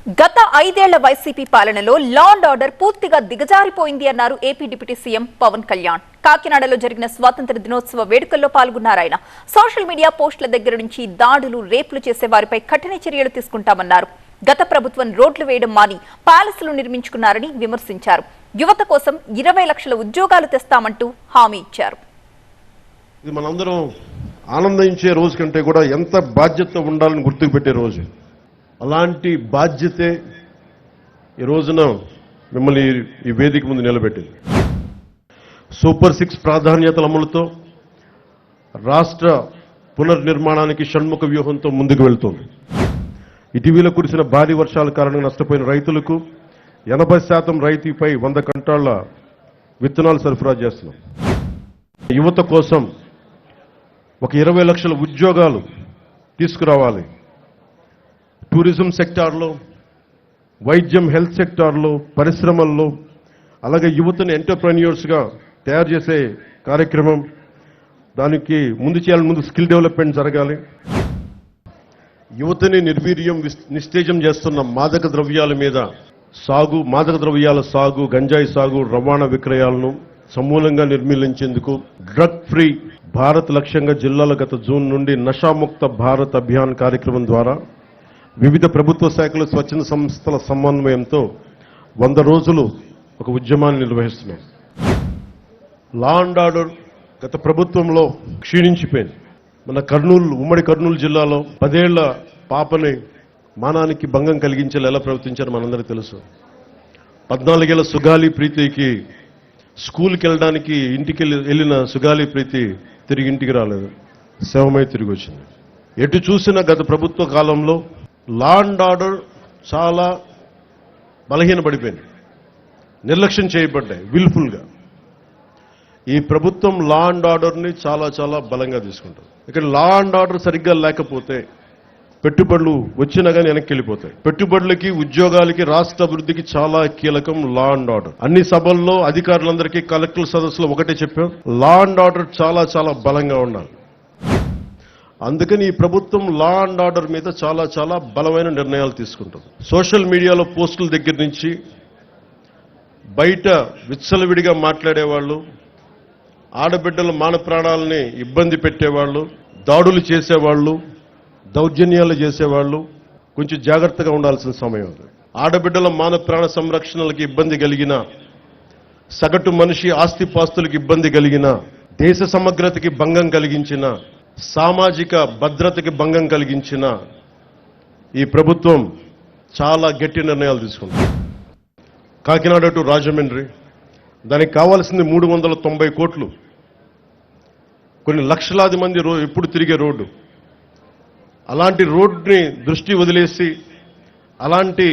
గత 5 ఏళ్ల వైసీపీ పాలనలో లా అండ్ ఆర్డర్ పూర్తిగా దిగజారిపోయింది అన్నారు AP deputy CM Pawan Kalyan. కాకినాడలో జరిగిన స్వాతంత్ర దినోత్సవ వేడుకల్లో పాల్గొన్నారు ఆయన. సోషల్ మీడియా పోస్టుల దగ్గర నుంచి దాడులు, రేపులు చేసే వారిపై కఠిన చర్యలు తీసుకుంటామన్నారు. గత ప్రభుత్వం రోడ్లు వేయడం మాని ప్యాలెస్లు నిర్మించుకున్నారని విమర్శించారు. యువత కోసం 20 లక్షల ఉద్యోగాలు తెస్తామంటూ హామీ ఇచ్చారు. ఇది మనందరం ఆనందించే రోజు కంటే కూడా ఎంత బాధ్యత ఉండాలని గుర్తుకు పెట్టే రోజు. అలాంటి బాధ్యతే ఈ రోజున మిమ్మల్ని ఈ వేదిక ముందు నిలబెట్టింది. సూపర్ 6 ప్రాధాన్యతల అమలుతో రాష్ట్ర పునర్నిర్మాణానికి షణ్ముఖ వ్యూహంతో ముందుకు వెళ్తోంది. ఇటీవల కురిసిన భారీ వర్షాల కారణంగా నష్టపోయిన రైతులకు 80% రైతుపై 100 క్వింటాళ్ల విత్తనాలు సరఫరా చేస్తున్నాం. యువత కోసం ఒక 20 లక్షల ఉద్యోగాలు తీసుకురావాలి. టూరిజం సెక్టార్లో, వైద్యం, హెల్త్ సెక్టార్లో, పరిశ్రమల్లో, అలాగే యువతని ఎంటర్ప్రెన్యూర్స్గా తయారు చేసే కార్యక్రమం, దానికి ముందు చేయాలని ముందు స్కిల్ డెవలప్మెంట్ జరగాలి. యువతని నిర్వీర్యం, నిస్తేజం చేస్తున్న మాదక ద్రవ్యాల మీద మాదక ద్రవ్యాల సాగు, గంజాయి సాగు, రవాణా విక్రయాలను సమూలంగా నిర్మూలించేందుకు డ్రగ్ ఫ్రీ భారత్ లక్ష్యంగా జిల్లాలో గత జూన్ నుండి నషాముక్త భారత్ అభియాన్ కార్యక్రమం ద్వారా వివిధ ప్రభుత్వ శాఖలు, స్వచ్ఛంద సంస్థల సమన్వయంతో 100 రోజులు ఒక ఉద్యమాన్ని నిర్వహిస్తున్నాం. లా అండ్ ఆర్డర్ గత ప్రభుత్వంలో క్షీణించిపోయింది. మన ఉమ్మడి కర్నూలు జిల్లాలో 10 ఏళ్ల పాపని మానానికి భంగం కలిగించేలా ఎలా ప్రవర్తించారో మనందరికీ తెలుసు. 14 ఏళ్ల సుగాలి ప్రీతికి స్కూల్కి వెళ్ళడానికి ఇంటికి వెళ్ళిన సుగాలి ప్రీతి తిరిగి ఇంటికి రాలేదు, శవమై తిరిగి వచ్చింది. ఎటు చూసిన గత ప్రభుత్వ కాలంలో లా అండ్ ఆర్డర్ చాలా బలహీనపడిపోయింది, నిర్లక్ష్యం చేయబడ్డాయి విల్ఫుల్గా. ఈ ప్రభుత్వం లా అండ్ ఆర్డర్ని చాలా చాలా బలంగా తీసుకుంటారు. ఇక్కడ లా అండ్ ఆర్డర్ సరిగ్గా లేకపోతే పెట్టుబడులు వచ్చినా కానీ వెనక్కి వెళ్ళిపోతాయి. పెట్టుబడులకి, ఉద్యోగాలకి, రాష్ట్ర అభివృద్ధికి చాలా కీలకం లా అండ్ ఆర్డర్. అన్ని సభల్లో అధికారులందరికీ, కలెక్టర్ సదస్సులో ఒకటే చెప్పాం, లా అండ్ ఆర్డర్ చాలా చాలా బలంగా ఉండాలి. అందుకని ఈ ప్రభుత్వం లా అండ్ ఆర్డర్ మీద చాలా చాలా బలమైన నిర్ణయాలు తీసుకుంటుంది. సోషల్ మీడియాలో పోస్టుల దగ్గర నుంచి బయట విచ్చలవిడిగా మాట్లాడేవాళ్ళు, ఆడబిడ్డల మాన ప్రాణాలని ఇబ్బంది పెట్టేవాళ్ళు, దాడులు చేసేవాళ్ళు, దౌర్జన్యాలు చేసేవాళ్ళు కొంచెం జాగ్రత్తగా ఉండాల్సిన సమయం. ఆడబిడ్డల మాన ప్రాణ సంరక్షణలకు ఇబ్బంది కలిగిన, సగటు మనిషి ఆస్తిపాస్తులకు ఇబ్బంది కలిగిన, దేశ సమగ్రతకి భంగం కలిగించిన, సామాజిక భద్రతకి భంగం కలిగించిన ఈ ప్రభుత్వం చాలా గట్టి నిర్ణయాలు తీసుకుంది. కాకినాడ టు రాజమండ్రి దానికి కావాల్సింది 390 కోట్లు. కొన్ని లక్షలాది మంది ఎప్పుడు తిరిగే రోడ్డు. అలాంటి రోడ్ని దృష్టి వదిలేసి, అలాంటి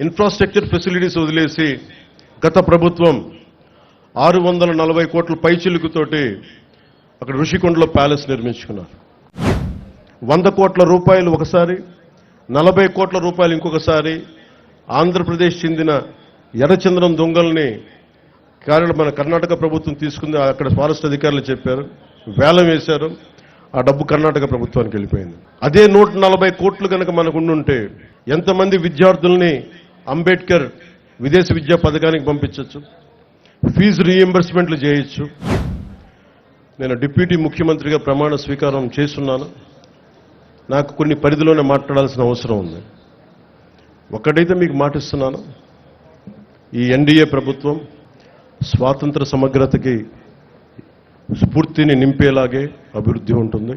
ఇన్ఫ్రాస్ట్రక్చర్ ఫెసిలిటీస్ వదిలేసి గత ప్రభుత్వం 640 కోట్ల పైచిలుకుతోటి అక్కడ ఋషికొండలో ప్యాలెస్ నిర్మించుకున్నారు. 100 కోట్ల రూపాయలు ఒకసారి, 40 కోట్ల రూపాయలు ఇంకొకసారి ఆంధ్రప్రదేశ్ చెందిన ఎర్రచంద్రం దొంగల్ని మన కర్ణాటక ప్రభుత్వం తీసుకుంది. అక్కడ ఫారెస్ట్ అధికారులు చెప్పారు, వేలం వేశారు. ఆ డబ్బు కర్ణాటక ప్రభుత్వానికి వెళ్ళిపోయింది. అదే 140 కోట్లు కనుక మనకు ఉండుంటే ఎంతమంది విద్యార్థుల్ని అంబేద్కర్ విదేశీ విద్యా పథకానికి పంపించవచ్చు, ఫీజు రీఎంబర్స్మెంట్లు చేయొచ్చు. నేను డిప్యూటీ ముఖ్యమంత్రిగా ప్రమాణ స్వీకారం చేస్తున్నాను. నాకు కొన్ని పరిధిలోనే మాట్లాడాల్సిన అవసరం ఉంది. ఒక్కటైతే మీకు మాటిస్తున్నాను, ఈ ఎన్డీఏ ప్రభుత్వం స్వాతంత్ర సమగ్రతకి స్ఫూర్తిని నింపేలాగే అభివృద్ధి ఉంటుంది.